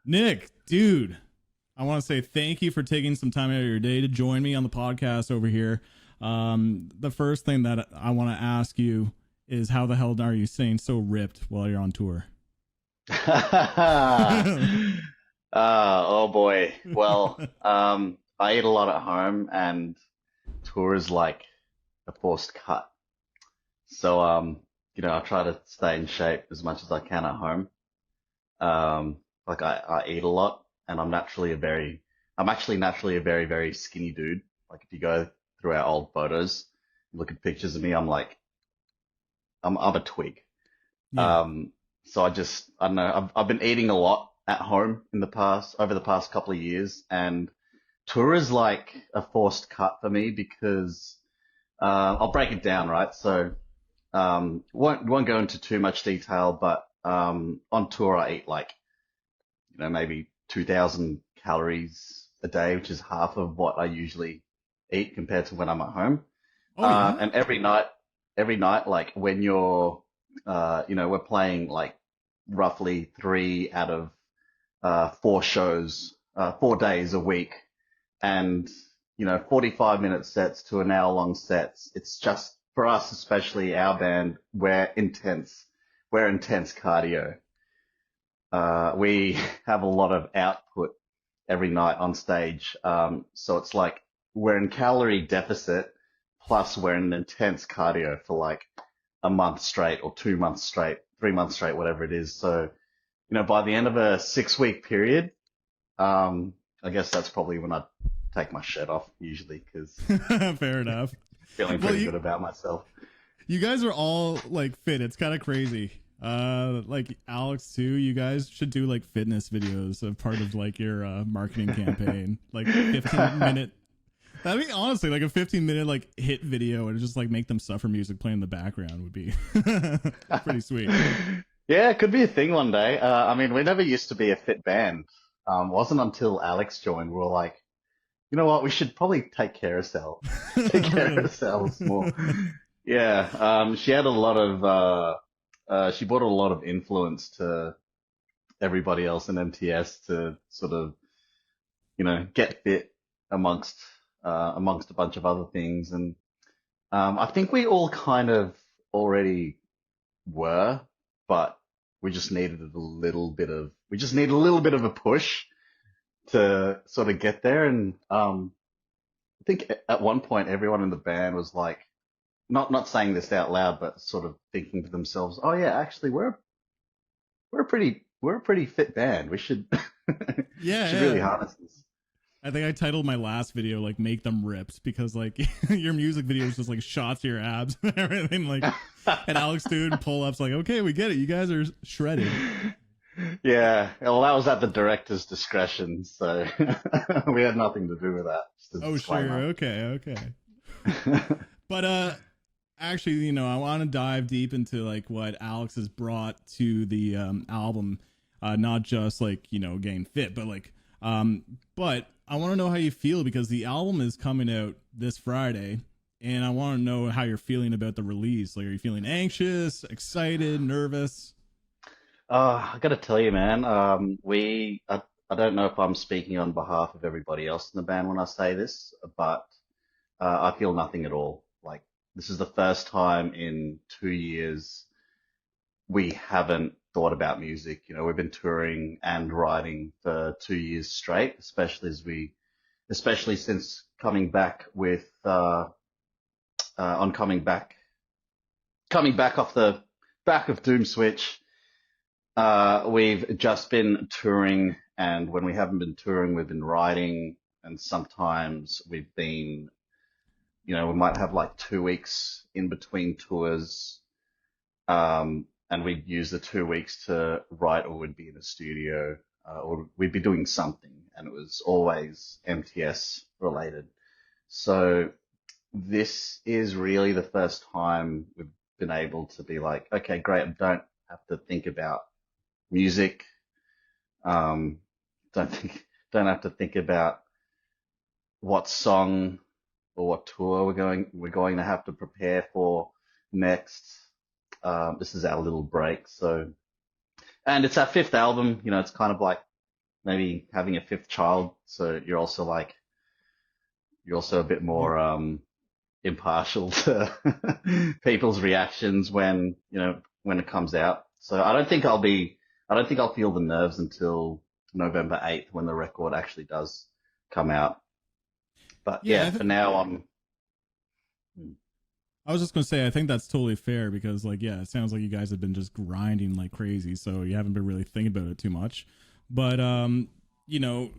Nick, dude, I want to say thank you for taking some time out of your day to join me on the podcast over here. The first thing that I want to ask you is how the hell are you staying so ripped while you're on tour? Oh boy. Well, I eat a lot at home, and tour is like a forced cut. So, I try to stay in shape as much as I can at home. I eat a lot, and I'm actually naturally a very, very skinny dude. Like if you go through our old photos, look at pictures of me, I'm a twig. Yeah. Um, so I don't know, I've been eating a lot at home over the past couple of years, and tour is like a forced cut for me because, I'll break it down, right? So, won't go into too much detail, but, on tour I eat like, maybe 2,000 calories a day, which is half of what I usually eat compared to when I'm at home. Oh yeah. And every night, like when we're playing like roughly three out of four shows, 4 days a week, and 45-minute sets to an hour long sets. It's just for us, especially our band, we're intense cardio. We have a lot of output every night on stage. So it's like we're in calorie deficit, plus we're in intense cardio for like a month straight or 2 months straight, 3 months straight, whatever it is. So, by the end of a 6 week period, um, I guess that's probably when I take my shirt off usually because Fair enough. feeling Well, pretty you good about myself. you guys are all like fit. It's kind of crazy. Like Alex too. You guys should do like fitness videos of part of like your marketing campaign. Like 15 minute. That'd be honestly like a 15 minute like hit video and just like make them suffer music playing in the background would be pretty sweet. Yeah, it could be a thing one day. I mean, we never used to be a fit band. Wasn't until Alex joined we were like, you know what, we should probably take care of Really. ourselves more. Yeah, she had a lot of she brought a lot of influence to everybody else in MTS to sort of, get fit amongst amongst a bunch of other things, and I think we all kind of already were, but we just need a little bit of a push to sort of get there, and I think at one point everyone in the band was like, not saying this out loud, but sort of thinking to themselves, "Oh yeah, actually we're a pretty fit band. We should Yeah, should really yeah. harness this." I think I titled my last video like "Make Them Ripped" because like your music video is just like shots of your abs and everything. Like, and Alex doing pull ups. Like, okay, we get it. You guys are shredded. Yeah, well, that was at the director's discretion, so we had nothing to do with that. Just a Oh, sure. disclaimer. Okay, okay. But actually, I want to dive deep into like what Alex has brought to the album, not just like getting fit, but like um, but I want to know how you feel because the album is coming out this Friday, and I want to know how you're feeling about the release. Like, are you feeling anxious, excited, nervous? I gotta tell you, man, I don't know if I'm speaking on behalf of everybody else in the band when I say this, but I feel nothing at all. Like, this is the first time in 2 years we haven't thought about music. We've been touring and writing for 2 years straight, especially since coming back with, on coming back off the back of Doom Switch. We've just been touring, and when we haven't been touring, we've been writing, and sometimes we might have like 2 weeks in between tours, and we'd use the 2 weeks to write, or we'd be in the studio, or we'd be doing something, and it was always MTS related. So this is really the first time we've been able to be like, okay, great, I don't have to think about music. Um, don't have to think about what song or what tour we're going to have to prepare for next. This is our little break. So, and it's our fifth album. It's kind of like maybe having a fifth child, so you're also a bit Yep. more impartial to people's reactions when when it comes out. So I don't think I'll feel the nerves until November 8th when the record actually does come out. But Yeah, yeah, for now I'm. I was just gonna say I think that's totally fair because like yeah, it sounds like you guys have been just grinding like crazy, so you haven't been really thinking about it too much. But you know,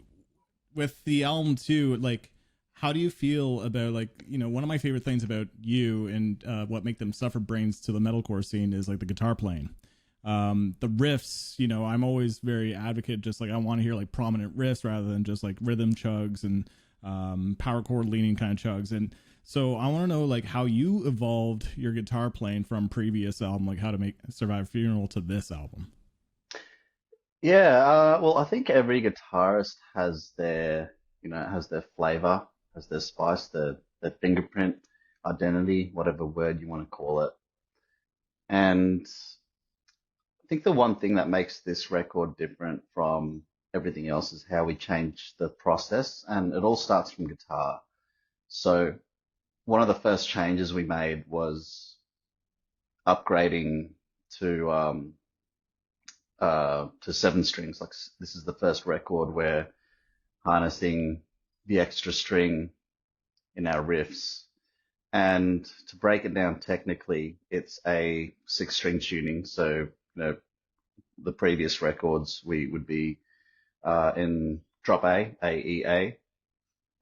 with the album too, like how do you feel about like one of my favorite things about you and what make them suffer brains to the metalcore scene is like the guitar playing. The riffs, I'm always very advocate, just like I want to hear like prominent riffs rather than just like rhythm chugs and power chord leaning kind of chugs. And so I want to know like how you evolved your guitar playing from previous album, like how to make Survive Funeral to this album. Yeah, well, I think every guitarist has has their flavor, has their spice, their fingerprint, identity, whatever word you want to call it. And I think the one thing that makes this record different from everything else is how we change the process, and it all starts from guitar. So one of the first changes we made was upgrading to to seven strings. Like this is the first record where harnessing the extra string in our riffs. And to break it down technically, it's a six string tuning. So, the previous records we would be in drop A, E, A,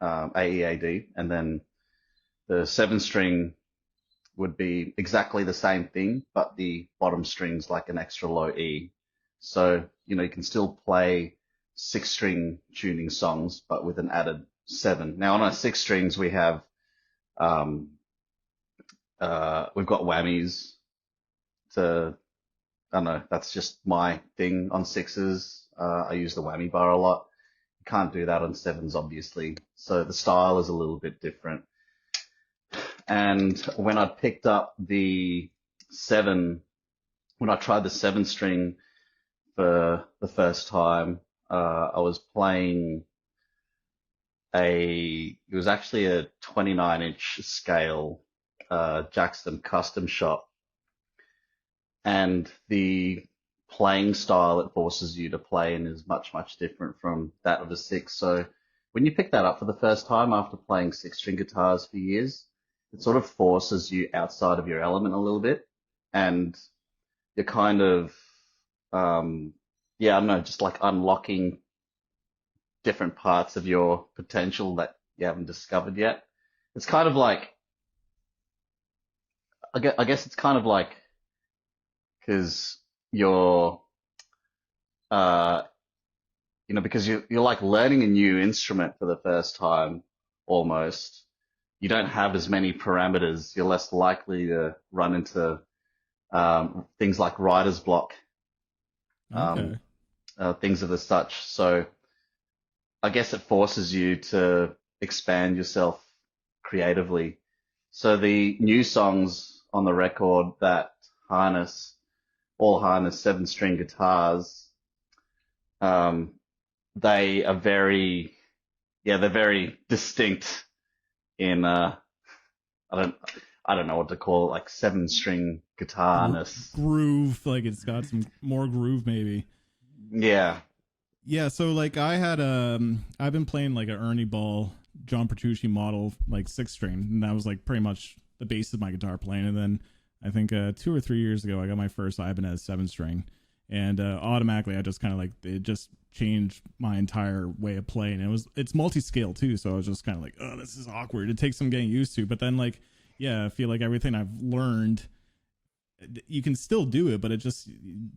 A, E, A, D, and then the seven string would be exactly the same thing, but the bottom string's like an extra low E. So, you can still play six string tuning songs, but with an added seven. Now on our six strings, um, we've got whammies to, I don't know, that's just my thing on sixes. I use the whammy bar a lot. You can't do that on sevens, obviously. So the style is a little bit different. And when I picked up the seven, when I tried the seven string for the first time, I was playing it was actually a 29-inch scale, Jackson custom shop. And the playing style it forces you to play in is much, much different from that of a six. So when you pick that up for the first time after playing six string guitars for years, it sort of forces you outside of your element a little bit. And you're kind of, yeah, I don't know, just like unlocking different parts of your potential that you haven't discovered yet. It's kind of like, I guess it's kind of like, because you're, uh, because you're like learning a new instrument for the first time almost. You don't have as many parameters. You're less likely to run into things like writer's block, um, Okay. things of the such. So I guess it forces you to expand yourself creatively. So the new songs on the record that harness harness seven string guitars, um, they are very, yeah, they're very distinct in I don't I don't know what to call it, like seven string guitarness. Groove, like it's got some more groove maybe. Yeah. Yeah, so like I've been playing like a Ernie Ball John Petrucci model like six string, and that was like pretty much the base of my guitar playing. And then I think 2 or 3 years ago I got my first Ibanez seven string, and automatically I just kind of like it just changed my entire way of playing. It's multi scale too, so I was just kind of like, oh, this is awkward. It takes some getting used to, but then like yeah, I feel like everything I've learned, you can still do it, but it just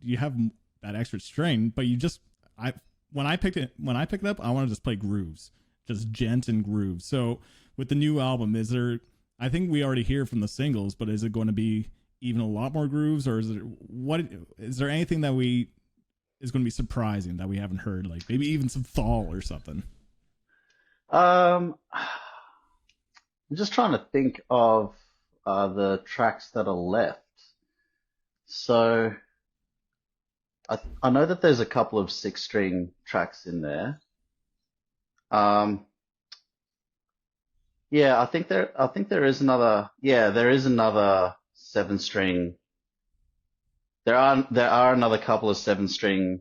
you have that extra string, but you just I when I picked it up, I want to just play grooves, just gent and grooves. So with the new album, is there? I think we already hear from the singles, but is it going to be even a lot more grooves, or is it what? Is there anything that we is going to be surprising that we haven't heard, like maybe even some fall or something? I'm just trying to think of the tracks that are left. So I know that there's a couple of six-string tracks in there. Um, yeah, I think there is another. Yeah, there is another seven-string. There are another couple of seven-string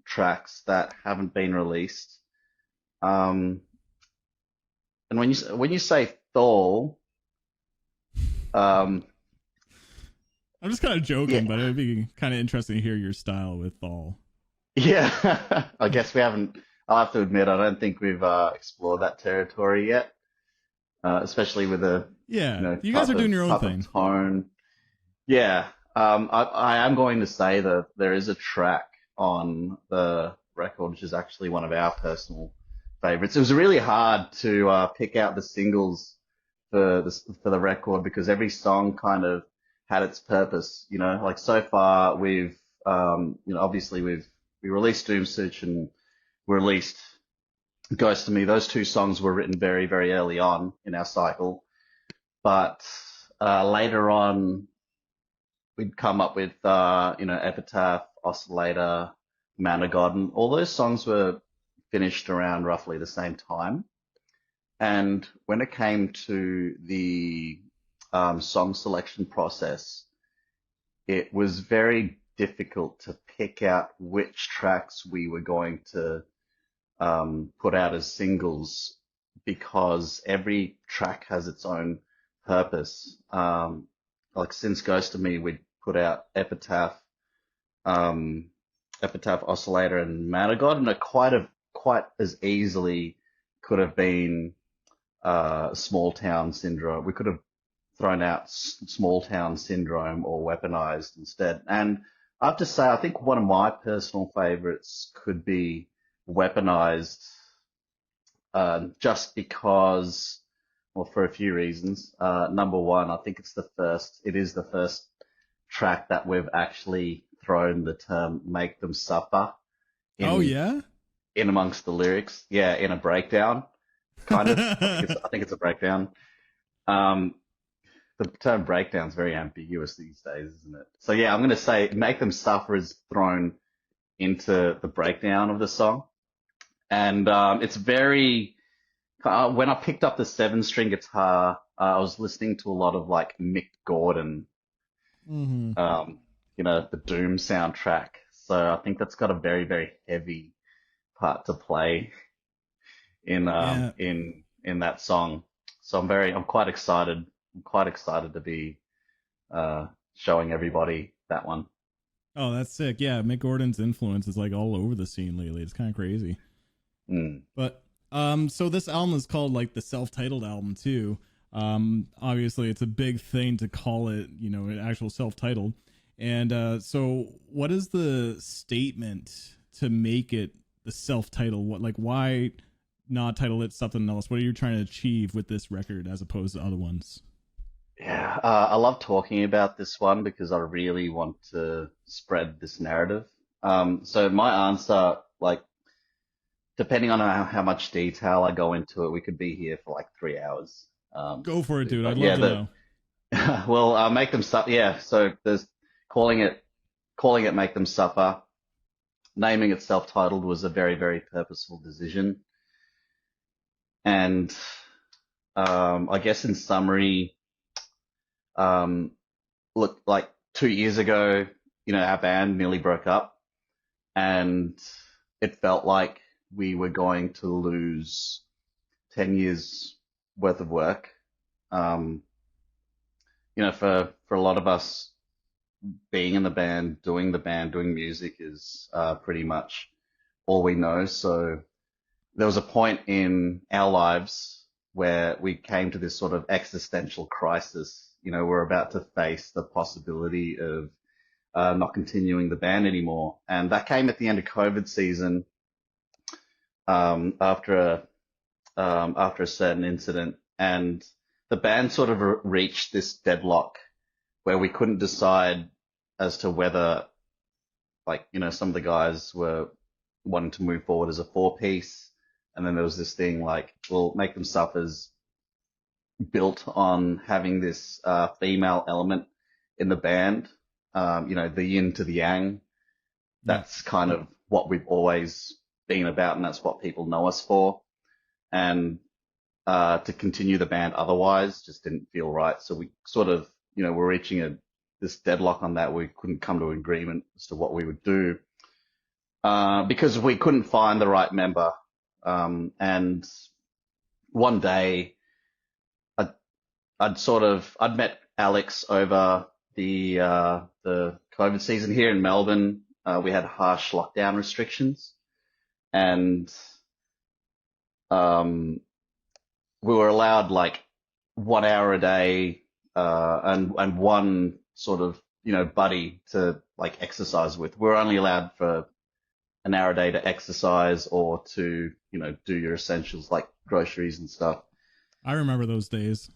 tracks that haven't been released. Um, and when you say Thor, um, I'm just kind of joking, yeah, but it'd be kind of interesting to hear your style with all. yeah. I guess we haven't. I'll have to admit, I don't think we've explored that territory yet, especially with the, Yeah, you guys are doing your own type of thing. tone. Yeah, I am going to say that there is a track on the record which is actually one of our personal favorites. It was really hard to pick out the singles for the record because every song kind of had its purpose. You know, like so far we've obviously we released Doomsuch and we released Ghost to Me. Those two songs were written very very early on in our cycle, but later on we'd come up with Epitaph, Oscillator, Man of God, and all those songs were finished around roughly the same time. And when it came to the song selection process, it was very difficult to pick out which tracks we were going to put out as singles because every track has its own purpose. Like since Ghost of Me, we put out um, Epitaph, Oscillator, and Man of God, and it quite as easily could have been Small Town Syndrome. We could have thrown out Small Town Syndrome or Weaponized instead. And I have to say, I think one of my personal favorites could be Weaponized, just because, well, for a few reasons. Number one, I think it is the first track that we've actually thrown the term "make them suffer" Oh in yeah. amongst the lyrics. Yeah, in a breakdown, kind of. I think it's a breakdown. Um, the term breakdown is very ambiguous these days, isn't it? So yeah, I'm going to say "make them suffer" is thrown into the breakdown of the song, and it's very. When I picked up the seven-string guitar, I was listening to a lot of like Mick Gordon, hmm um, the Doom soundtrack. So I think that's got a very, very heavy part to play Yeah. in that song. So I'm quite excited. I'm quite excited to be showing everybody that one. Oh, that's sick. Yeah, Mick Gordon's influence is like all over the scene lately. It's kind of crazy. Mm. But so this album is called like the self-titled album too. Obviously, it's a big thing to call it, an actual self-titled. And so, what is the statement to make it the self-titled? What, like, why not title it something else? What are you trying to achieve with this record as opposed to other ones? Yeah, I love talking about this one because I really want to spread this narrative. So my answer, like, depending on how much detail I go into it, we could be here for like 3 hours. Go for it, dude. I'd But love yeah, to know. well, make them suffer. Yeah, so there's calling it calling it make them suffer. Naming it self-titled was a very very purposeful decision, and I guess in summary, um, look, like 2 years ago, our band nearly broke up, and it felt like we were going to lose 10 years worth of work. Um, for a lot of us, being in the band, doing music is pretty much all we know. So there was a point in our lives where we came to this sort of existential crisis. We're about to face the possibility of not continuing the band anymore. And that came at the end of COVID season, after a certain incident. And the band sort of reached this deadlock where we couldn't decide as to whether, like, some of the guys were wanting to move forward as a four-piece. And then there was this thing like, well, Make Them Suffer's built on having this female element in the band, the yin to the yang. Yeah. That's kind of what we've always been about, and that's what people know us for. And to continue the band otherwise just didn't feel right. So we sort of, we're reaching this deadlock on that. We couldn't come to an agreement as to what we would do because we couldn't find the right member. And one day, I'd met Alex over the COVID season here in Melbourne. We had harsh lockdown restrictions, and um, we were allowed like 1 hour a day, and one sort of, buddy to like exercise with. We were only allowed for an hour a day to exercise or to, do your essentials like groceries and stuff. I remember those days.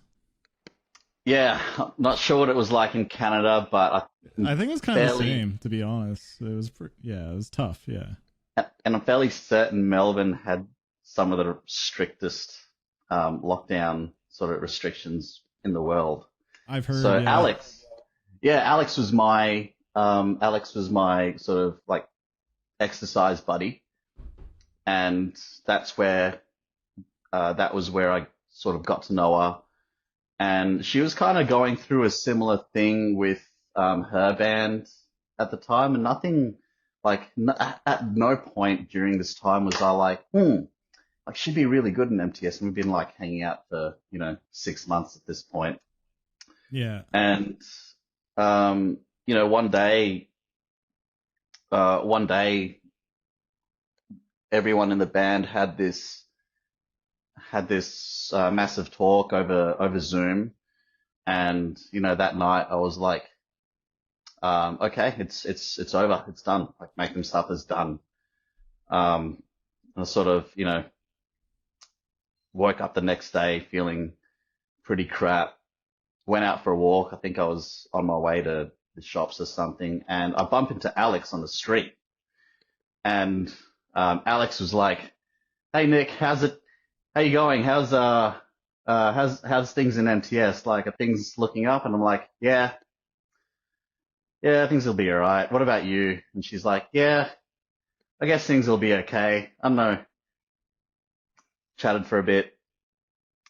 Yeah, I'm not sure what it was like in Canada, but I think it was kind of the fairly, same, to be honest. It was, yeah, it was tough. Yeah. and I'm fairly certain Melbourne had some of the strictest lockdown sort of restrictions in the world. I've heard. So Yeah. Alex was my sort of like exercise buddy, and that was where I sort of got to know her, and she was kind of going through a similar thing with her band at the time, and nothing like at no point during this time was I like, like she'd be really good in MTS, and we've been like hanging out for 6 months at this point, Yeah. and one day, one day, everyone in the band had this massive talk over Zoom, and that night I was like, okay, it's over, it's done. Like Make Them Stuff is done. I sort of woke up the next day feeling pretty crap. Went out for a walk. I think I was on my way to the shops or something, and I bumped into Alex on the street. And Alex was like, "Hey Nick, how's it? How you going? How's things in MTS? Like, are things looking up?" And I'm like, "Yeah, yeah, things will be all right. What about you?" And she's like, "Yeah, I guess things will be okay." I don't know. Chatted for a bit,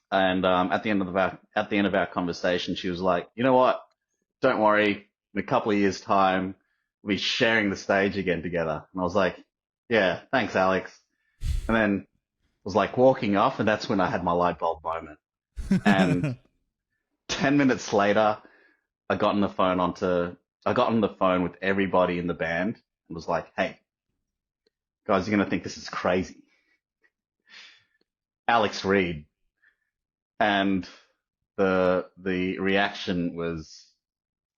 and at the end of our conversation, she was like, "You know what? Don't worry. In a couple of years' time, we'll be sharing the stage again together." And I was like, "Yeah, thanks, Alex." And then was like walking off, and that's when I had my light bulb moment. And 10 minutes later, I got on the phone with everybody in the band and was like, "Hey, guys, you're gonna think this is crazy. Alex Reade." And the reaction was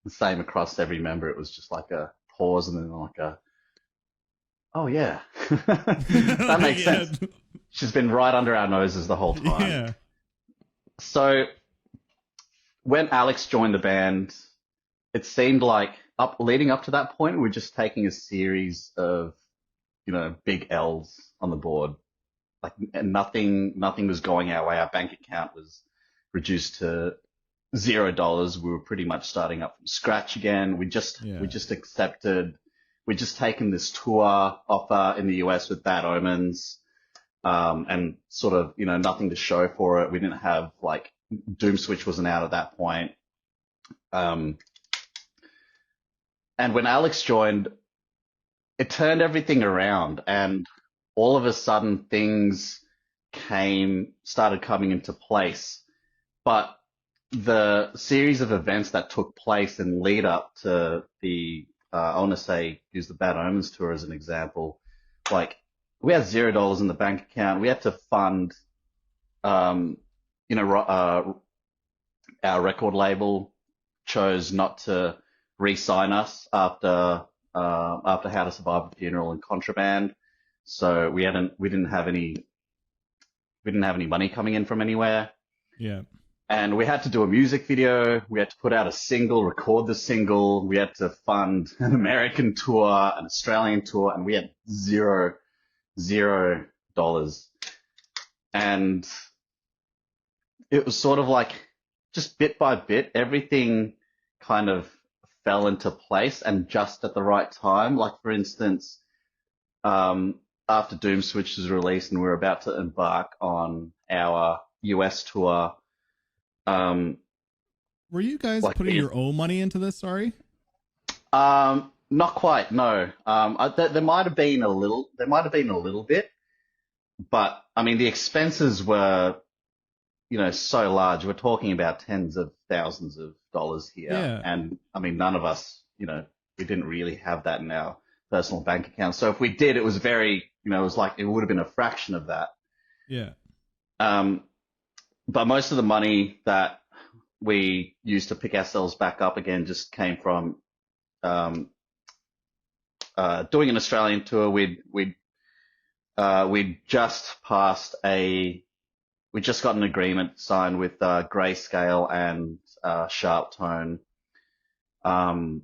the same across every member. It was just like a pause and then like a, "Oh yeah, that makes Yeah. sense." She's been right under our noses the whole time. Yeah. So when Alex joined the band, it seemed like leading up to that point, we're just taking a series of, big L's on the board. Like, and nothing was going our way. Our bank account was reduced to $0. We were pretty much starting up from scratch again. Yeah. We just taken this tour offer in the US with Bad Omens, and sort of, nothing to show for it. We didn't have like Doom Switch wasn't out at that point. Um, and when Alex joined, it turned everything around, and all of a sudden things started coming into place. But the series of events that took place in lead up to I want to say, use the Bad Omens tour as an example, like we had $0 in the bank account. We had to fund, um, our record label chose not to re-sign us after How to Survive a Funeral and Contraband. So we didn't have any money coming in from anywhere. Yeah. And we had to do a music video. We had to put out a single, record the single. We had to fund an American tour, an Australian tour, and we had $0. And it was sort of like just bit by bit, everything kind of fell into place and just at the right time. Like for instance, after Doom Switch was released and we were about to embark on our US tour, Were you guys like putting your own money into this? Sorry. not quite, no. There might have been a little, there might have been a little bit, but I mean the expenses were, so large. We're talking about tens of thousands of dollars here, Yeah. and I mean none of us, we didn't really have that in our personal bank account. So if we did, it was very, it was like it would have been a fraction of that. Yeah. But most of the money that we used to pick ourselves back up again just came from doing an Australian tour. We'd just passed we just got an agreement signed with Grayscale and Sharp Tone. So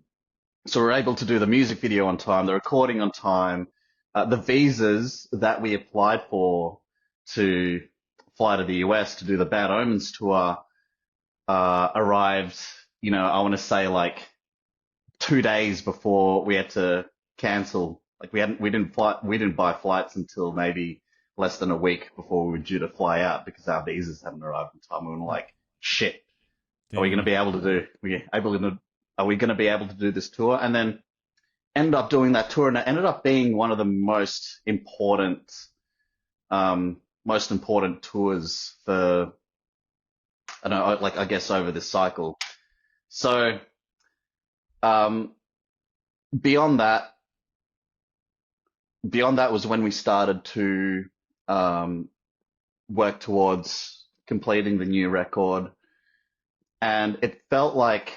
we're able to do the music video on time, the recording on time. The visas that we applied for to fly to the US to do the Bad Omens tour arrived, I want to say like 2 days before we had to cancel. Like we didn't buy flights until maybe less than a week before we were due to fly out because our visas hadn't arrived in time. We were like, shit, are we going to be able to are we going to be able to do this tour? And then ended up doing that tour, and it ended up being one of the most important tours for, I don't know, like I guess over this cycle. So beyond that was when we started to work towards completing the new record, and it felt like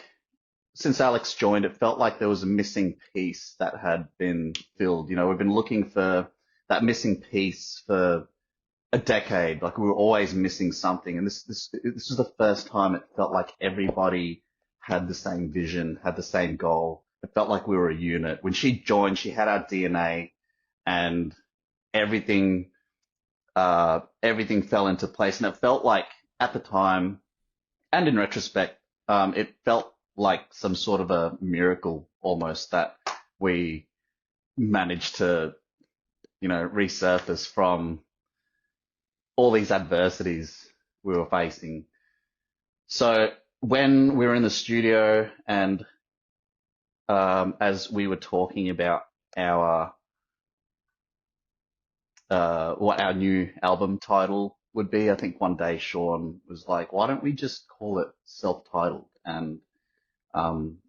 since Alex joined, it felt like there was a missing piece that had been filled. We've been looking for that missing piece for a decade. Like we were always missing something, and this was the first time it felt like everybody had the same vision, had the same goal. It felt like we were a unit. When she joined, she had our DNA, and everything fell into place. And it felt like at the time, and in retrospect, it felt like some sort of a miracle almost that we managed to, resurface from all these adversities we were facing. So when we were in the studio and as we were talking about our what our new album title would be, I think one day Sean was like, why don't we just call it self-titled? And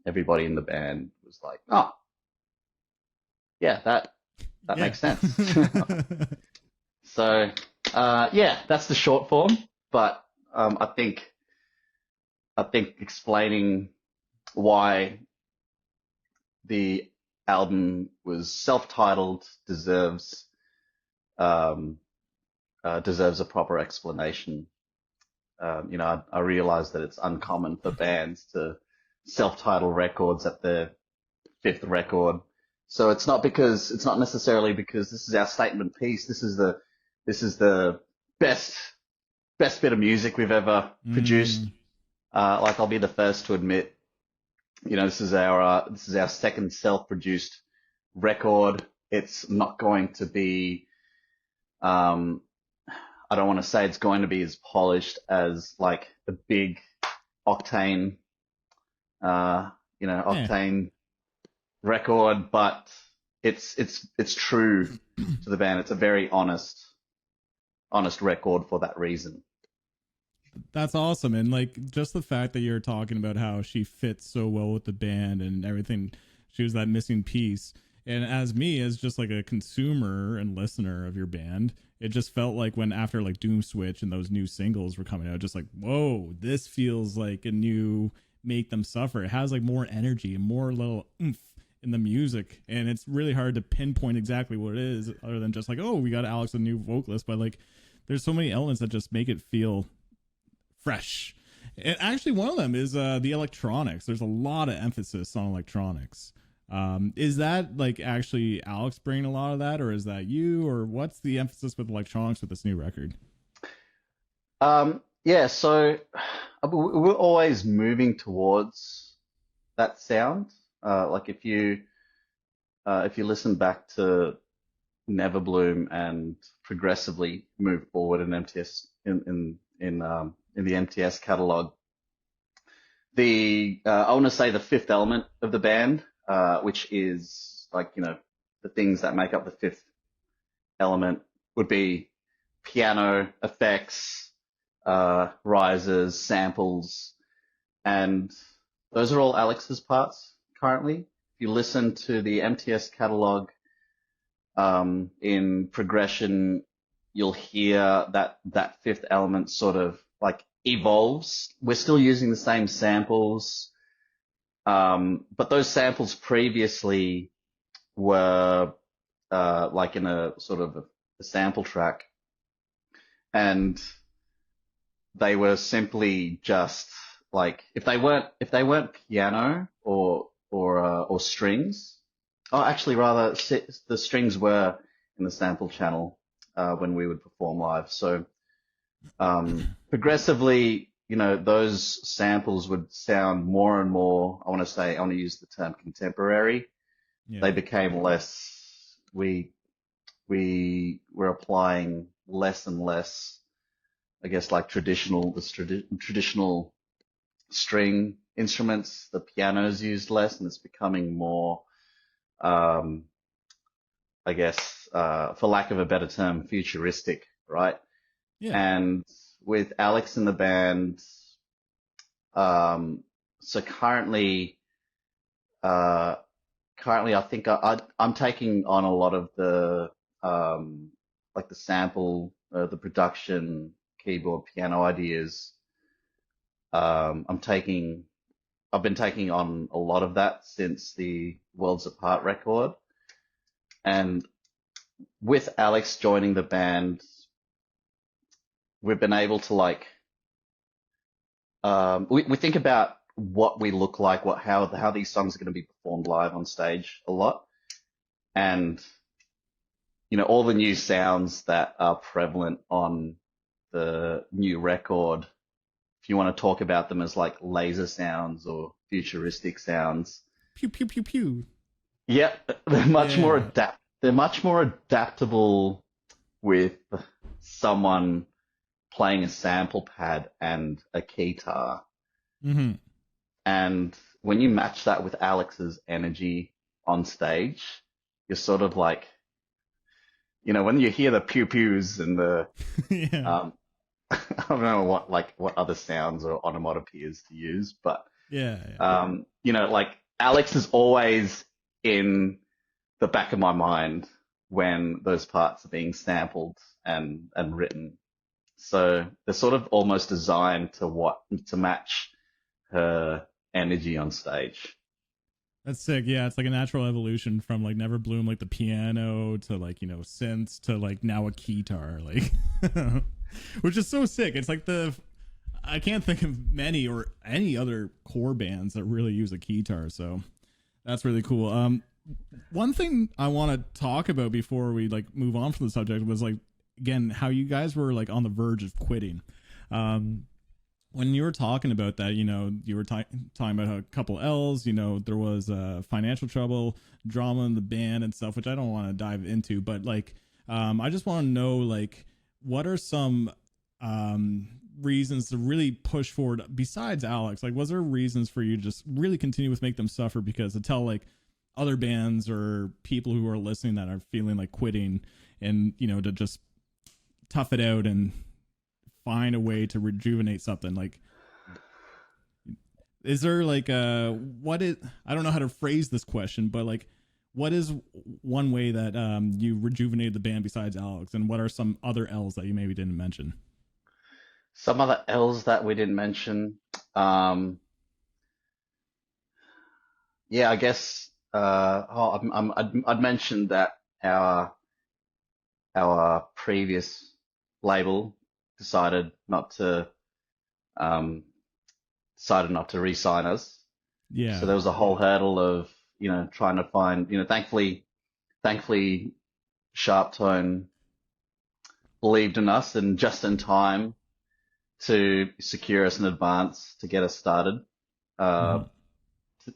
everybody in the band was like, oh, yeah, that makes sense. So, that's the short form. But I think explaining why the album was self-titled deserves a proper explanation. I realize that it's uncommon for bands to self-title records at their fifth record. So it's not necessarily because this is our statement piece. This is the best bit of music we've ever produced. Like I'll be the first to admit, this is our second self-produced record. It's not going to be, I don't want to say it's going to be as polished as like a big Octane, Octane record, but it's true to the band. It's a very honest record for that reason. That's awesome. And like just the fact that you're talking about how she fits so well with the band and everything, she was that missing piece. And as just like a consumer and listener of your band, it just felt like when after like Doom Switch and those new singles were coming out, just like, whoa, this feels like a new Make Them Suffer. It has like more energy and more little oomph in the music, and it's really hard to pinpoint exactly what it is other than just like, oh, we got Alex, a new vocalist, but like there's so many elements that just make it feel fresh. And actually one of them is the electronics. There's a lot of emphasis on electronics. Is that like actually Alex bringing a lot of that, or is that you, or what's the emphasis with electronics with this new record? Yeah, so we're always moving towards that sound. Like if you listen back to Neverbloom and progressively move forward in MTS in the MTS catalog, I want to say the fifth element of the band, which is like the things that make up the fifth element would be piano effects, risers, samples, and those are all Alex's parts currently. If you listen to the MTS catalog in progression, you'll hear that fifth element sort of like evolves. We're still using the same samples, but those samples previously were like in a sort of a sample track, and they were simply just like if they weren't piano or strings. Oh, actually, rather the strings were in the sample channel when we would perform live. So progressively, those samples would sound more and more. I want to use the term contemporary. Yeah. They became less. We were applying less and less, I guess, like traditional string instruments. The piano's used less, and it's becoming more, I guess, for lack of a better term, futuristic, right? Yeah. And with Alex in the band, so currently, I think I'm taking on a lot of the like the sample, the production, keyboard, piano ideas. I've been taking on a lot of that since the Worlds Apart record, and with Alex joining the band, we've been able to like we think about what we look like, how these songs are going to be performed live on stage a lot, and all the new sounds that are prevalent on the new record. If you want to talk about them as like laser sounds or futuristic sounds, Pew pew pew pew. yeah, Yeah. they're much more adaptable with someone playing a sample pad and a keytar. Mm-hmm. And when you match that with Alex's energy on stage, you're sort of like, when you hear the pew pews and the, Yeah. I don't know what other sounds or onomatopoeias to use, but, Yeah. Yeah. like Alex is always in the back of my mind when those parts are being sampled and written. So they're sort of almost designed to match her energy on stage. That's sick. Yeah, it's like a natural evolution from like Never Bloom, like the piano, to like synths, to like now a keytar, like, which is so sick. It's like I can't think of many or any other core bands that really use a keytar, so that's really cool. One thing I want to talk about before we like move on from the subject was like, again, how you guys were like on the verge of quitting. When you were talking about that, you were talking about a couple L's, there was financial trouble, drama in the band and stuff, which I don't want to dive into, but like, I just want to know, like, what are some reasons to really push forward besides Alex? Like, was there reasons for you to just really continue with Make Them Suffer? Because to tell like other bands or people who are listening that are feeling like quitting, and to just tough it out and find a way to rejuvenate something, like, is there like I don't know how to phrase this question, but like, what is one way that you rejuvenated the band besides Alex, and what are some other L's that you maybe didn't mention? Some other L's that we didn't mention. Yeah, I guess. I'd mentioned that our previous label decided not to um, re-sign us. So Yeah. there was a whole hurdle of trying to find, thankfully Sharp Tone believed in us and just in time to secure us in advance to get us started. Uh, Mm-hmm.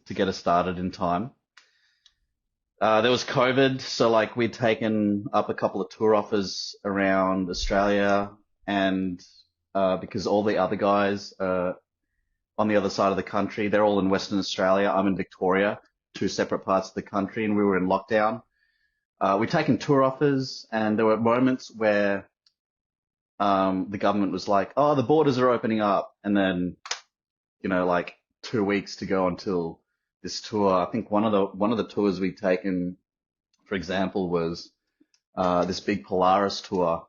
to get us started in time. There was COVID, so like we'd taken up a couple of tour offers around Australia, and because all the other guys on the other side of the country, they're all in Western Australia. I'm in Victoria, two separate parts of the country, and we were in lockdown. We'd taken tour offers, and there were moments where the government was like, "Oh, the borders are opening up," and then like 2 weeks to go until this tour. I think one of the tours we'd taken, for example, was this big Polaris tour,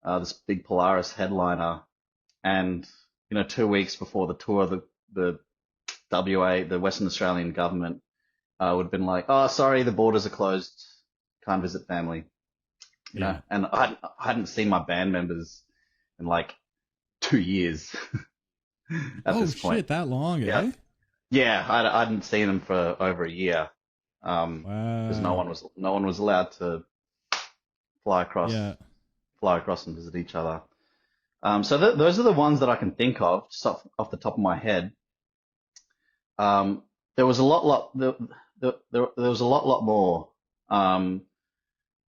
this big Polaris headliner, and 2 weeks before the tour, the WA, the Western Australian government, would have been like, "Oh, sorry, the borders are closed, can't visit family." Yeah. And I hadn't seen my band members in like 2 years at Oh this point. shit, that long, Yeah. eh? Yeah, I hadn't seen them for over a year, because no Wow. one was allowed to fly across Yeah. fly across and visit each other. So those are the ones that I can think of, just off the top of my head. There was a there was a lot more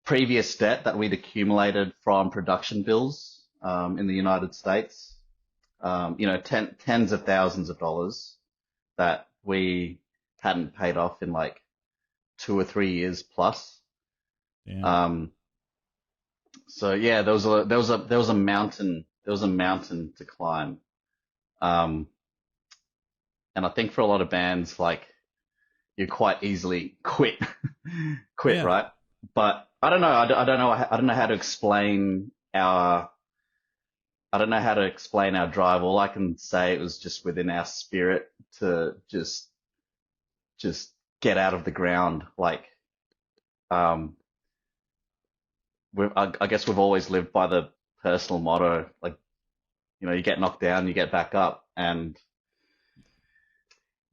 previous debt that we'd accumulated from production bills in the United States. Tens of thousands of dollars that we hadn't paid off in like 2 or 3 years plus. Damn. So yeah, there was a mountain to climb. Um, and I think for a lot of bands, like you quite easily quit, Yeah. right? But I don't know. I don't know how to explain our drive. All I can say, it was just within our spirit to just get out of the ground. Like, um, I guess we've always lived by the personal motto, like, you get knocked down, you get back up, and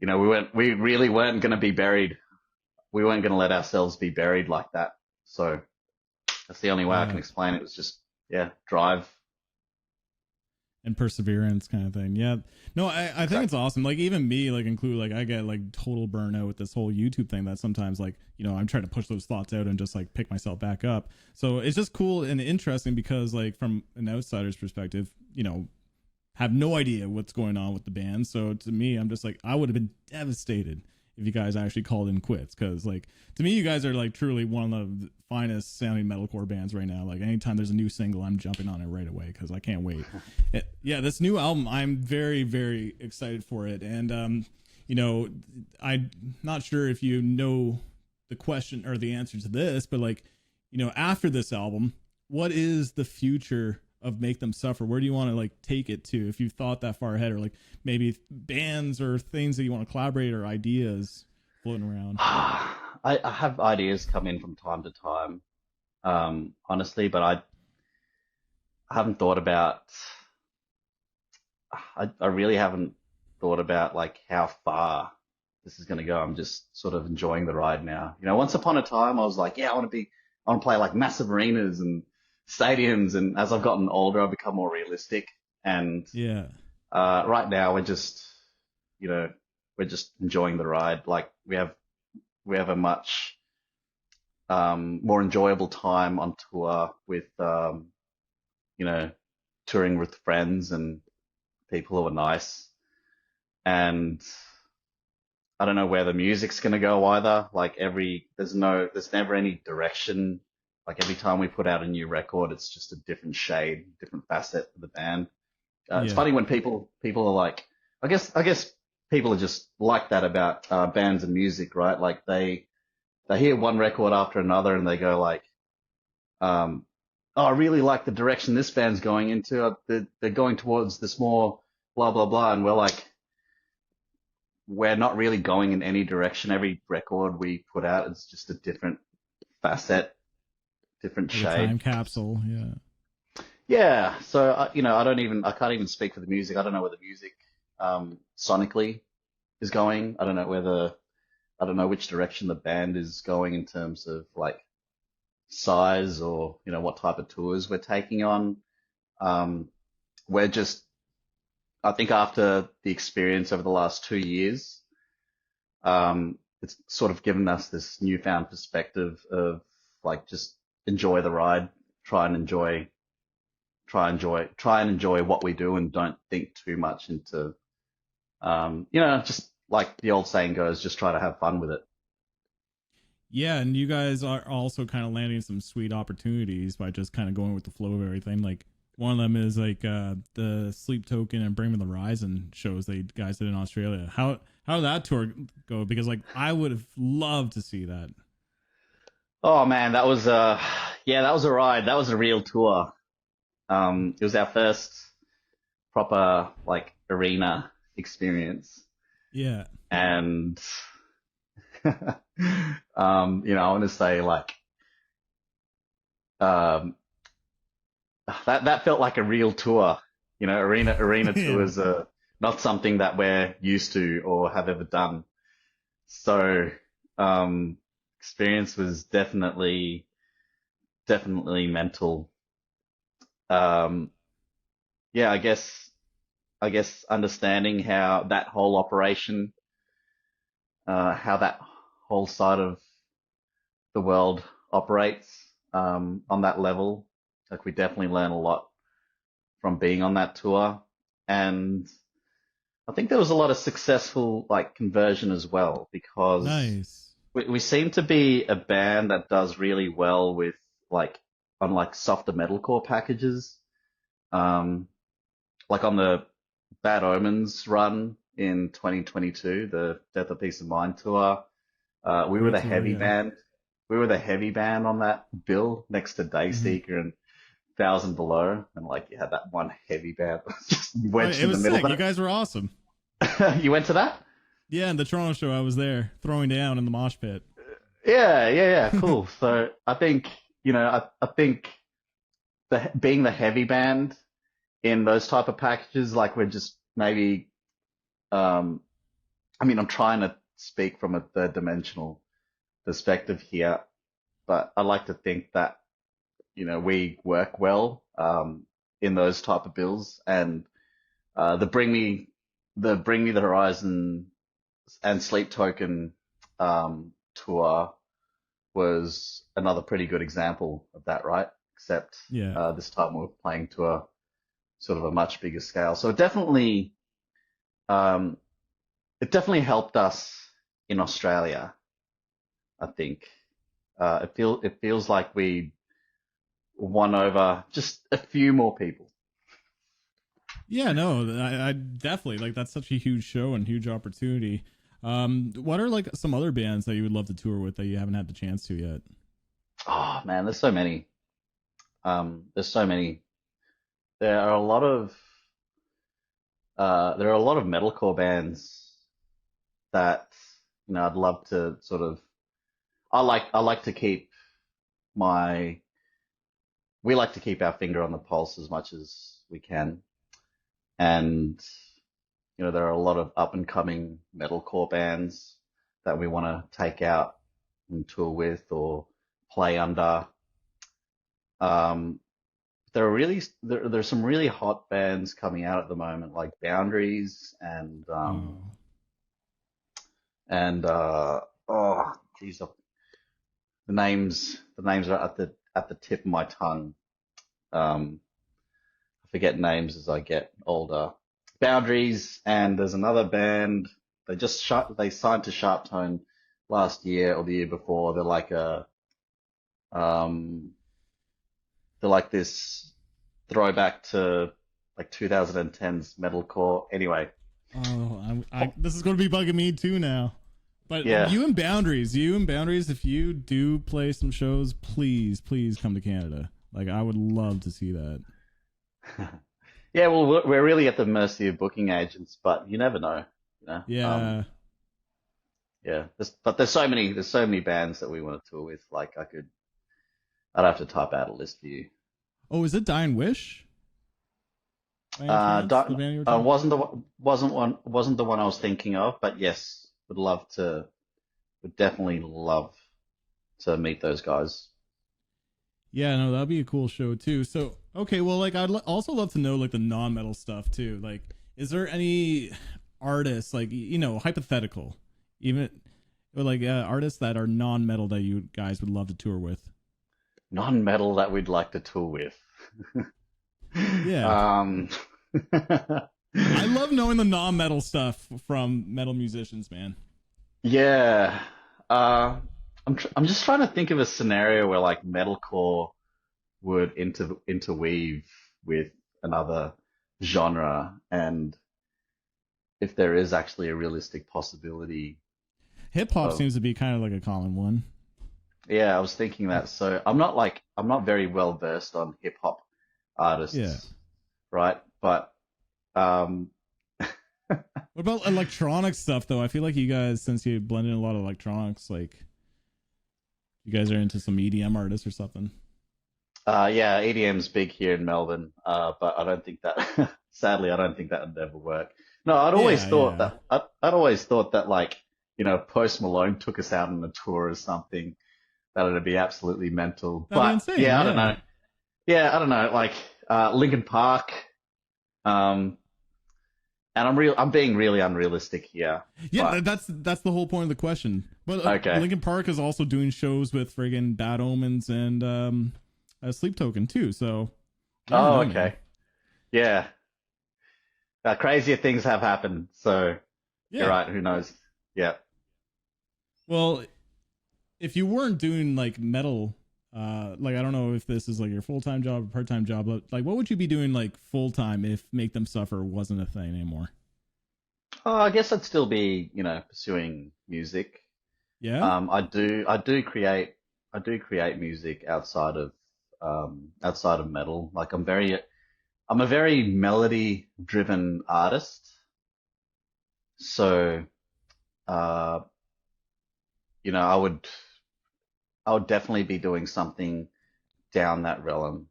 we really weren't going to be buried. We weren't going to let ourselves be buried like that. So that's the only way I can Yeah. explain it. Was just, yeah, drive. And perseverance kind of thing. Yeah. No, I think it's Exactly. awesome. Like even me, like include, like I get like total burnout with this whole YouTube thing that sometimes like, I'm trying to push those thoughts out and just like pick myself back up. So it's just cool and interesting because like from an outsider's perspective, have no idea what's going on with the band. So to me, I'm just like, I would have been devastated if you guys actually called in quits. Cause like to me, you guys are like truly one of the finest sounding metalcore bands right now. Like anytime there's a new single, I'm jumping on it right away because I can't wait. Yeah, this new album, I'm very, very excited for it. And, I'm not sure if you know the question or the answer to this, but like, after this album, what is the future of Make Them Suffer? Where do you want to like take it to, if you've thought that far ahead, or like maybe bands or things that you want to collaborate or ideas floating around? I have ideas come in from time to time, honestly, but I haven't thought about. I really haven't thought about like how far this is going to go. I'm just sort of enjoying the ride now. Once upon a time, I was like, yeah, I want to play like massive arenas and stadiums. And as I've gotten older, I've become more realistic. And Yeah. right now, you know, we're just enjoying the ride. Like we have a much more enjoyable time on tour with you know touring with friends and people who are nice. And I don't know where the music's gonna go either. Like there's never any direction. Like every time we put out a new record, it's just a different shade, different facet of the band. It's Yeah. funny when people are like, I guess people are just like that about bands and music, right? Like they hear one record after another and they go like, um, oh, I really like the direction this band's going into. They're going towards this more blah blah blah, and we're not really going in any direction. Every record we put out is just a different facet, different Like a shade. time capsule. Yeah. Yeah, so I can't even speak for the music. I don't know where the music sonically is going. I don't know which direction the band is going in terms of like size or what type of tours we're taking on. Um, we're just I think after the experience over the last 2 years, It's sort of given us this newfound perspective of like just enjoy the ride, try and enjoy, try and enjoy what we do, and don't think too much into, just like the old saying goes, just try to have fun with it. Yeah, and you guys are also kind of landing some sweet opportunities by just kind of going with the flow of everything. Like one of them is like the Sleep Token and Bring Me the Horizon shows they guys did in Australia. How did that tour go? Because like I would have loved to see that. Oh man, yeah, that was a ride. That was a real tour. It was our first proper like arena experience, Yeah. and I want to say like um, that felt like a real tour. Arena Yeah. tours are not something that we're used to or have ever done. So experience was definitely mental. Um, yeah, I guess understanding how that whole operation, how that whole side of the world operates on that level. Like we definitely learn a lot from being on that tour, and I think there was a lot of successful like conversion as well because Nice. we seem to be a band that does really well with like on like softer metalcore packages. Um, like on the Bad Omens run in 2022, the Death of Peace of Mind tour. We were Great the tour, heavy yeah. band. We were the heavy band on that bill next to Hmm. Dayseeker and Thousand Below, and like you had that one heavy band just Oh, wedged it in the was middle sick. You of guys were awesome. it. You went to that? Yeah, in the Toronto show, I was there throwing down in the mosh pit. Yeah, yeah, yeah. Cool. So I think I think being the heavy band in those type of packages, like we're just maybe um, I mean, I'm trying to speak from a third dimensional perspective here, but I like to think that, we work well in those type of bills, and the Bring Me the Horizon and Sleep Token tour was another pretty good example of that, right? Except Yeah. this time we're playing to a sort of a much bigger scale. So um, it definitely helped us in Australia, I think. It feels like we won over just a few more people. Yeah, no, I definitely like that's such a huge show and huge opportunity. What are like some other bands that you would love to tour with that you haven't had the chance to yet? Oh man, there's so many. There's so many. There are a lot of there are a lot of metalcore bands that I'd love to sort of. I like to keep my. We like to keep our finger on the pulse as much as we can, and there are a lot of up and coming metalcore bands that we want to take out and tour with or play under. Um, there's some really hot bands coming out at the moment, like Boundaries Oh, and oh geez, the names are at the tip of my tongue. I forget names as I get older. Boundaries, and there's another band. They signed to Sharp Tone last year or the year before. Um they're like this throwback to like 2010's metalcore. Anyway, oh, oh, this is going to be bugging me too now. But yeah. you and Boundaries, if you do play some shows, please, please come to Canada. Like, I would love to see that. Yeah, well, we're really at the mercy of booking agents, but you never know, you know. Yeah. Yeah, but there's so many bands that we want to tour with. Like I'd have to type out a list for you. Oh, is it Dying Wish by any chance? The Don't, band you were talking? wasn't the one I was thinking of, but yes, would definitely love to meet those guys. Yeah, no, that'd be a cool show too. So, okay, well, like, also love to know like the non-metal stuff too. Like, is there any artists, like, hypothetical, Even like artists that are non-metal that you guys would love to tour with. Non-metal that we'd like to tour with. Yeah. um, I love knowing the non-metal stuff from metal musicians, man. yeah. Uh, I'm just trying to think of a scenario where like metalcore would interweave with another genre, and if there is actually a realistic possibility Hip hop of. seems to be kind of like a common one. Yeah, I was thinking that. So I'm not very well versed on hip hop Yeah. artists, right? But um, What about electronic stuff though? I feel like you guys, since you blend in a lot of electronics, like you guys are into some EDM artists or something. yeah, EDM's big here in Melbourne, but I don't think that. Sadly, I don't think that would ever work. No, Yeah, yeah. I'd always thought that like Post Malone took us out on a tour or something. That would be absolutely mental. That'd be But insane. yeah, I don't Yeah. know. Yeah, I don't know. Like Linkin Park. Um, and I'm being really unrealistic here. Yeah, But that's the whole point of the question. But okay. Linkin Park is also doing shows with friggin' Bad Omens and Sleep Token too. So you never Oh, know, man. okay. Yeah. Crazier things have happened. So you're Yeah. right. Who knows? Yeah. Well, if you weren't doing like metal, like I don't know if this is like your full time job or part time job, but like what would you be doing like full time if Make Them Suffer wasn't a thing anymore? Oh, I guess I'd still be, pursuing music. Yeah. I do create music outside of metal. Like I'm a very melody driven artist. So, uh, I would definitely be doing something down that realm.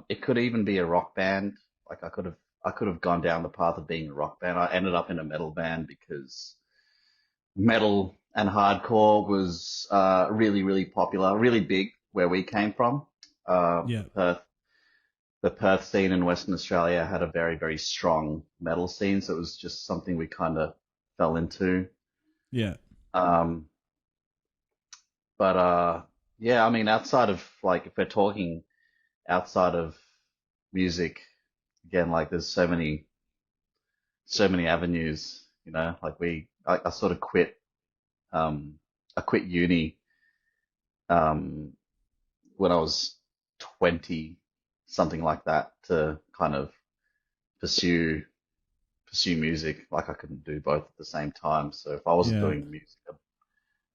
It could even be a rock band. Like I could have gone down the path of being a rock band. I ended up in a metal band because metal and hardcore was really, really popular, really big where we came from. Yeah. Perth, the Perth scene in Western Australia had a very, very strong metal scene, so it was just something we kind of fell into. Yeah. Um, but yeah, I mean, outside of like, if we're talking outside of music, again, like there's so many avenues, like I sort of um, I quit uni, um, when I was 20, something like that, to kind of pursue music. Like I couldn't do both at the same time. So if I wasn't Yeah. doing music,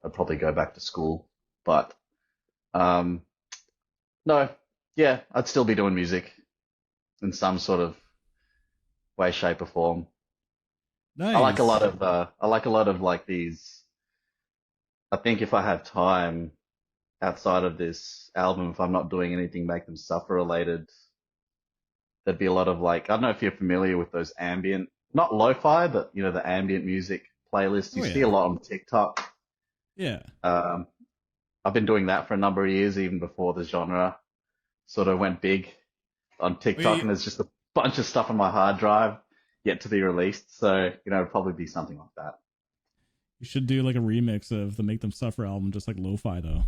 I'd probably go back to school. But um, no, yeah, I'd still be doing music in some sort of way, shape, or form. Nice. I like a lot of like these. I think if I have time outside of this album, if I'm not doing anything make them suffer related, there'd be a lot of like, I don't know if you're familiar with those ambient, not lo-fi, but the ambient music playlists. You Oh see yeah. a lot on TikTok. Yeah. Um, I've been doing that for a number of years, even before the genre sort of went big on TikTok, Wait, and there's just a bunch of stuff on my hard drive yet to be released. So, it'd probably be something like that. you should do like a remix of the Make Them Suffer album, just like lo-fi though.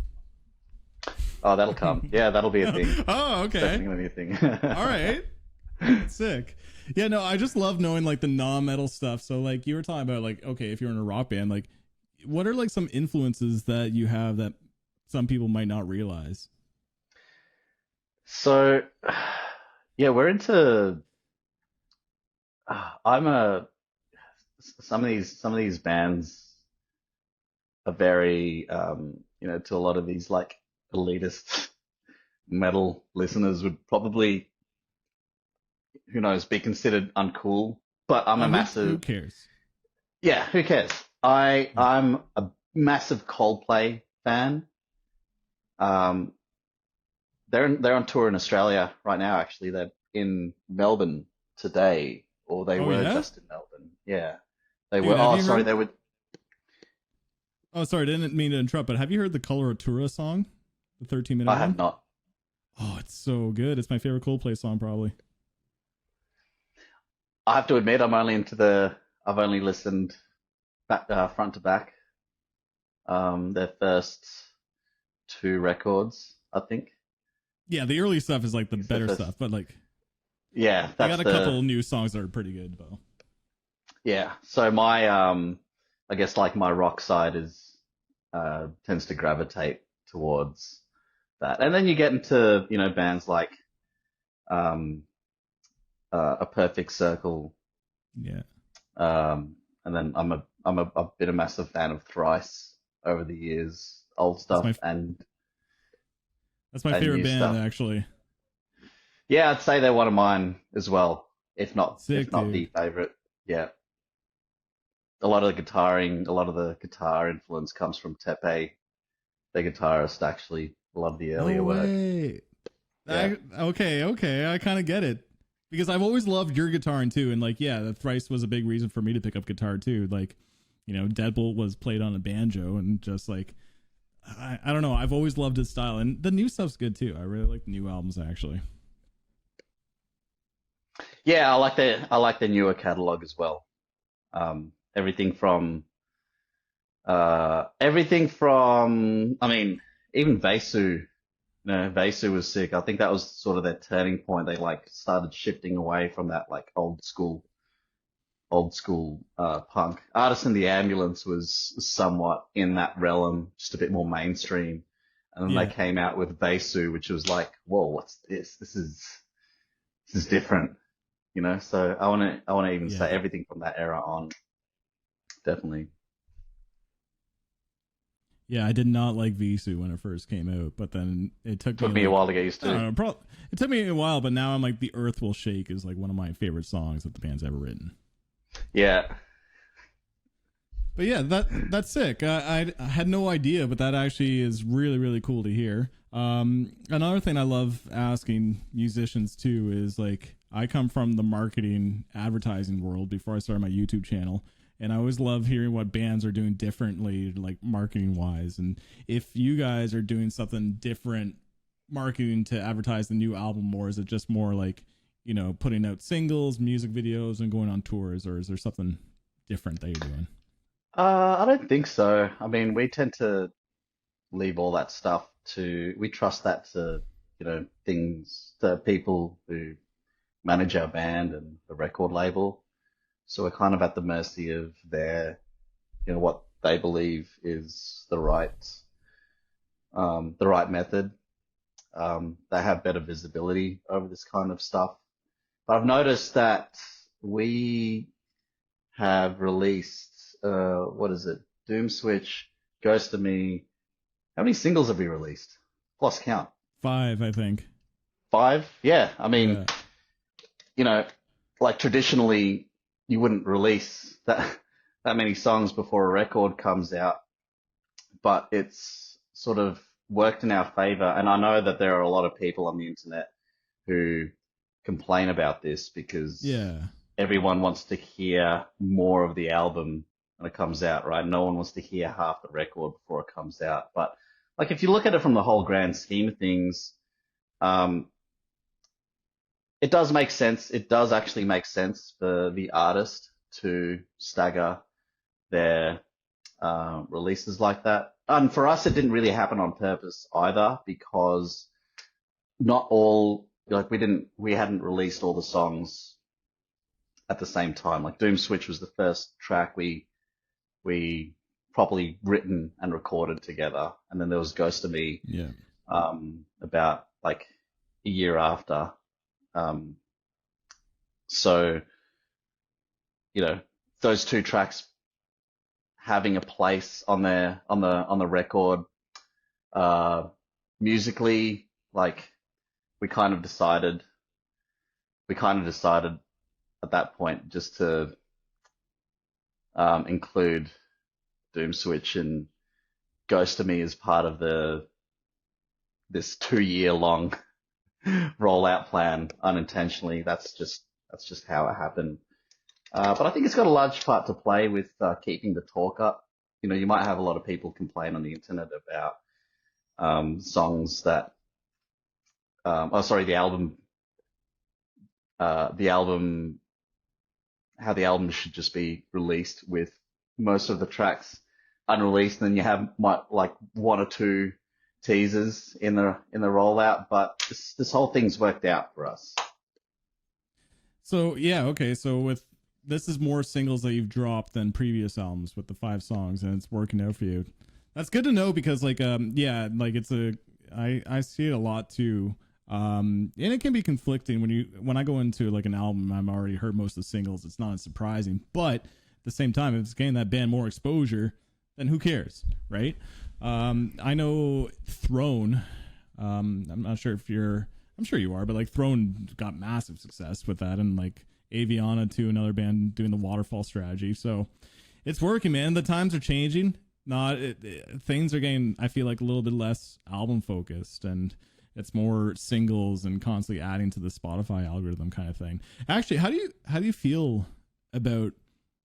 Oh, that'll come. Yeah, that'll be a thing. Oh, It's okay. definitely gonna be a All thing. right. That's sick. Yeah, no, I just love knowing like the non-metal stuff. So like you were talking about like okay, if you're in a rock band, like what are like some influences that you have that some people might not realize? So, yeah, we're into. I'm a some of these bands are very to a lot of these like elitist metal listeners would probably, who knows, be considered uncool. But I'm a Who massive. cares? Yeah, who cares? Yeah. I'm a massive Coldplay fan. Um, they're on tour in Australia right now. Actually, they're in Melbourne today, or they Oh were yeah, just in Melbourne. Yeah, they were. dude, have Oh, you sorry, heard? they were. Oh, sorry, didn't mean to interrupt, but have you heard the Coloratura song, the 13-minute I have one? not. Oh, it's so good. It's my favorite Coldplay song, probably. I have to admit, I'm only into the. I've only listened front to back. Their first two records, I think. Yeah, the early stuff is like the It's the better first. stuff, but like Yeah, they that's got a couple new songs that are pretty good, though. yeah. So my I guess like my rock side is tends to gravitate towards that, and then you get into bands like um A Perfect Circle, Yeah, and then I've been a massive fan of Thrice over the years, old that's stuff my that's my and favorite new band stuff. actually. Yeah, I'd say they're one of mine as well, if Sick, not dude. the favorite. Yeah, a lot of the guitar influence comes from Tepe, the guitarist, actually. A lot of the No earlier work. way. Yeah. Okay, I kind of get it because I've always loved your guitaring too, and like, yeah, the Thrice was a big reason for me to pick up guitar too. Like, Deadbolt was played on a banjo, and just like, I don't know, I've always loved his style, and the new stuff's good too. I really like the new albums actually. Yeah, I like the newer catalog as well. Everything from I mean, even Vesu. Vesu was sick. I think that was sort of their turning point. They like started shifting away from that like old school punk. Artist in the Ambulance was somewhat in that realm, just a bit more mainstream. And then they Yeah, came out with Vesu, which was like, whoa, what's this? This is different, So I want to even say yeah, everything from that era on, definitely. yeah. I did not like Visu when it first came out, but then it took me Took me a like, while to get used I don't to. know, it took me a while, but now I'm like, "The Earth Will Shake" is like one of my favorite songs that the band's ever written. Yeah. But yeah, that's sick. I had no idea, but that actually is really really cool to hear. Another thing I love asking musicians too is like, I come from the marketing advertising world before I started my YouTube channel, and I always love hearing what bands are doing differently, like marketing wise, and if you guys are doing something different marketing to advertise the new album, or is it just more like, putting out singles, music videos, and going on tours, or is there something different that you're doing? I don't think so. I mean, we tend to leave all that stuff we trust that to, to people who manage our band and the record label. So we're kind of at the mercy of what they believe is the right method. They have better visibility over this kind of stuff. But I've noticed that we have released, what is it? Doom Switch, Ghost of Me. How many singles have we released? Lost count. 5, I think. Five? Yeah. I mean, Yeah. you know, like traditionally, you wouldn't release that many songs before a record comes out, but it's sort of worked in our favor. And I know that there are a lot of people on the internet who complain about this because Yeah. everyone wants to hear more of the album when it comes out, right? No one wants to hear half the record before it comes out. But like if you look at it from the whole grand scheme of things, um, it does make sense. It does actually make sense for the artist to stagger their releases like that. And for us, it didn't really happen on purpose either, because not all, like we hadn't released all the songs at the same time. Like Doom Switch was the first track we properly written and recorded together, and then there was Ghost of Me Yeah. about like a year after. Um, so you know those two tracks having a place on the record, uh, musically, like we kind of decided we kind of decided at that point just to include Doom Switch and Ghost of Me as part of this 2 year long rollout plan unintentionally. That's just how it happened. But I think it's got a large part to play with keeping the talk up. You might have a lot of people complain on the internet about songs that, oh, sorry, the album, how the album should just be released with most of the tracks unreleased, and then you have like one or two teasers in the rollout. But this whole thing's worked out for us. So yeah, okay. So with this is more singles that you've dropped than previous albums with the 5 songs, and it's working out for you. That's good to know because yeah, like it's a I see it a lot too. And it can be conflicting when I go into like an album, I've already heard most of the singles. It's not as surprising, but at the same time, if it's getting that band more exposure, then who cares, right? I know Throne. I'm not sure if you're. I'm sure you are, but like Throne got massive success with that, and like Aviana too, another band doing the waterfall strategy. So it's working, man. The times are changing. Things are getting, I feel like, a little bit less album focused, and it's more singles and constantly adding to the Spotify algorithm kind of thing. Actually, how do you feel about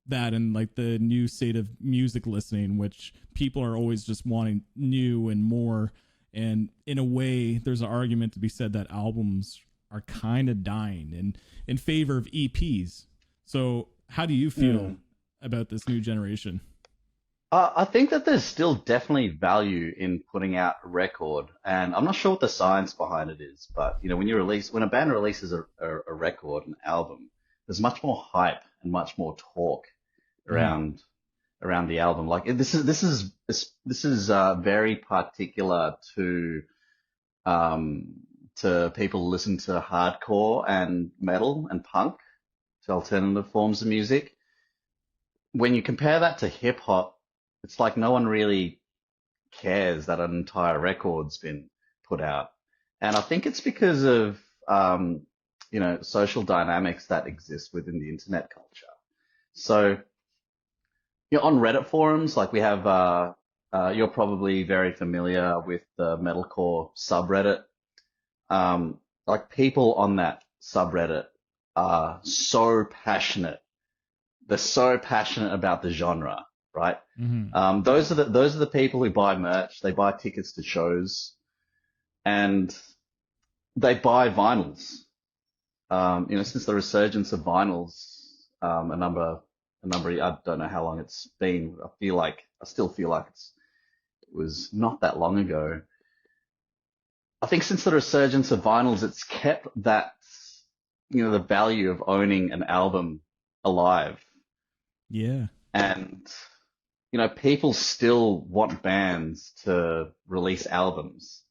that and like the new state of music listening, which people are always just wanting new and more? And in a way, there's an argument to be said that albums are kind of dying in favor of EPs. So how do you feel about this new generation? I think that there's still definitely value in putting out a record, and I'm not sure what the science behind it is, but when a band releases a record, an album, there's much more hype and much more talk Mhm. around around the album. Like this is very particular um to people who listen to hardcore and metal and punk, to alternative forms of music. When you compare that to hip hop, it's like no one really cares that an entire record's been put out. And I think it's because of social dynamics that exist within the internet culture. So on Reddit forums, like we have, you're probably very familiar with the Metalcore subreddit. Like people on that subreddit are so passionate. They're so passionate about the genre, right? Mhm. Those are the people who buy merch. They buy tickets to shows, and they buy vinyls. Since the resurgence of vinyls, I don't know how long it's been. I still feel like it was not that long ago. I think since the resurgence of vinyls, it's kept that, the value of owning an album alive. Yeah. And, people still want bands to release albums.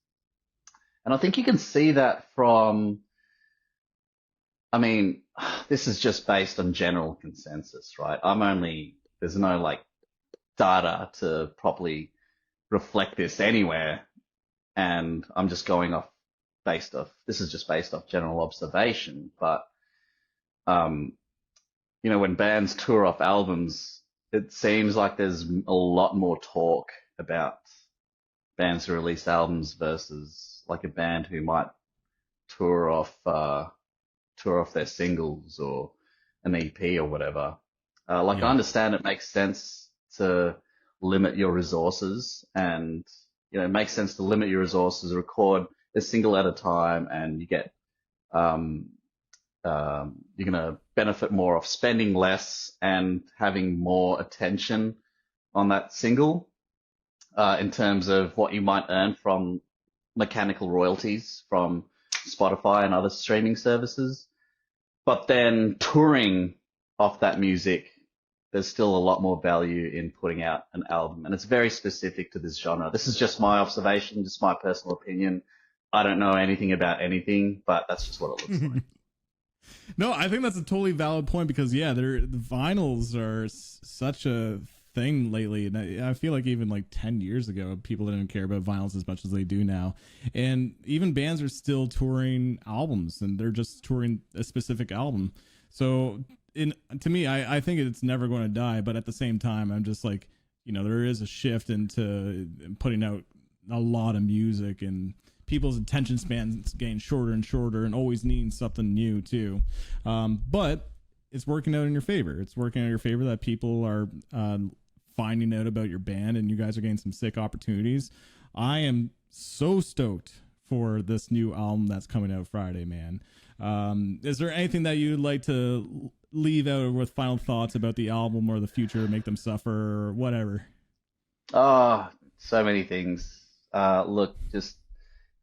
And I think you can see that from, I mean, this is just based on general consensus, right? There's no like data to properly reflect this anywhere. And I'm just going this is just based off general observation. But, um, when bands tour off albums, it seems like there's a lot more talk about bands who release albums versus like a band who might tour off, uh, tour off their singles or an EP or whatever. Like I Yeah. understand it makes sense to limit your resources, and it makes sense to limit your resources, record a single at a time, and um, you're gonna benefit more off spending less and having more attention on that single, in terms of what you might earn from mechanical royalties from Spotify and other streaming services. But then touring off that music, there's still a lot more value in putting out an album. And it's very specific to this genre. This is just my observation, just my personal opinion. I don't know anything about anything, but that's just what it looks like. No, I think that's a totally valid point because yeah, the vinyls are such a thing lately, and I feel like even like 10 years ago, people didn't care about vinyls as much as they do now, and even bands are still touring albums, and they're just touring a specific album. So, to me, I think it's never going to die, but at the same time, I'm just like, there is a shift into putting out a lot of music and people's attention spans getting shorter and shorter and always needing something new too. But it's working out in your favor. It's working out in your favor that people are finding out about your band and you guys are getting some sick opportunities. I am so stoked for this new album that's coming out Friday, man. Is there anything that you'd like to leave out with final thoughts about the album or the future, Make Them Suffer or whatever. Oh, so many things. Look, just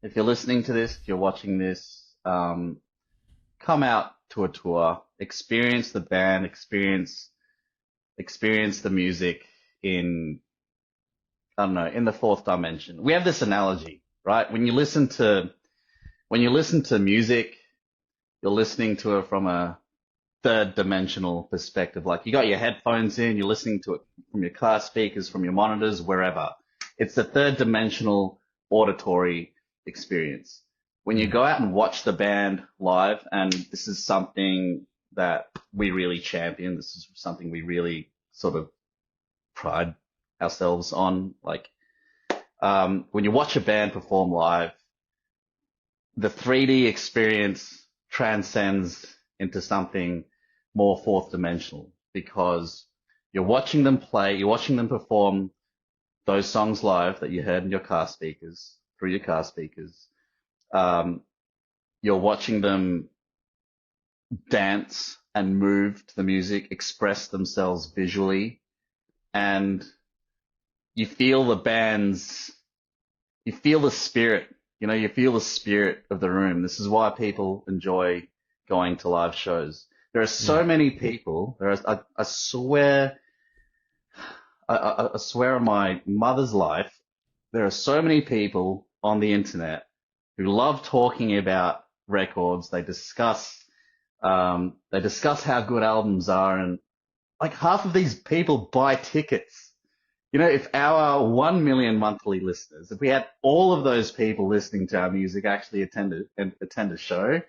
if you're listening to this, if you're watching this, come out to a tour, experience the band, experience the music in, I don't know, in the fourth dimension. We have this analogy, right? When you listen to music, you're listening to it from a third dimensional perspective. Like you got your headphones in, you're listening to it from your car speakers, from your monitors, wherever. It's the third dimensional auditory experience. When you go out and watch the band live, and this is something that we really champion, this is something we really sort of pride ourselves on. Like, when you watch a band perform live, the 3D experience transcends into something more fourth dimensional because you're watching them play, you're watching them perform those songs live that you heard in your car speakers, through your car speakers. You're watching them dance and move to the music, express themselves visually, and you feel you feel the spirit, you feel the spirit of the room. This is why people enjoy going to live shows. There are so many people, I swear on my mother's life, there are so many people on the internet who love talking about records. They discuss how good albums are, and like half of these people buy tickets. If our 1 million monthly listeners, if we had all of those people listening to our music actually attend a show,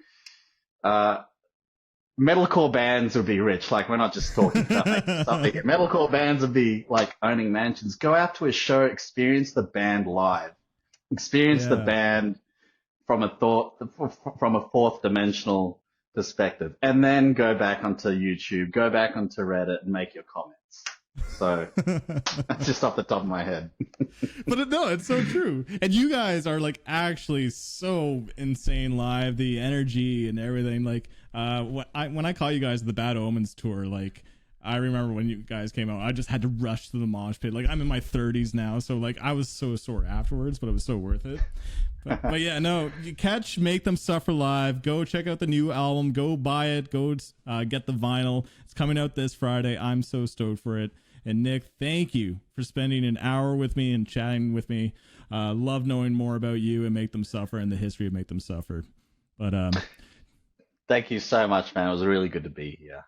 metalcore bands would be rich. Like, we're not just talking about making something. Metalcore bands would be like owning mansions. Go out to a show, experience the band live, experience the band from a fourth dimensional perspective, and then go back onto YouTube, go back onto Reddit, and make your comments. So that's just off the top of my head. But no, it's so true. And you guys are like actually so insane live, the energy and everything. Like when I call you guys the Bad Omens tour, like I remember when you guys came out, I just had to rush to the mosh pit. Like I'm in my 30s now, so like I was so sore afterwards, but it was so worth it. But yeah, no, you catch Make Them Suffer live. Go check out the new album. Go buy it. Go get the vinyl. It's coming out this Friday. I'm so stoked for it. And Nick, thank you for spending an hour with me and chatting with me. Love knowing more about you and Make Them Suffer and the history of Make Them Suffer. But thank you so much, man. It was really good to be here.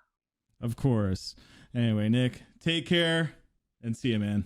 Of course. Anyway, Nick, take care and see you, man.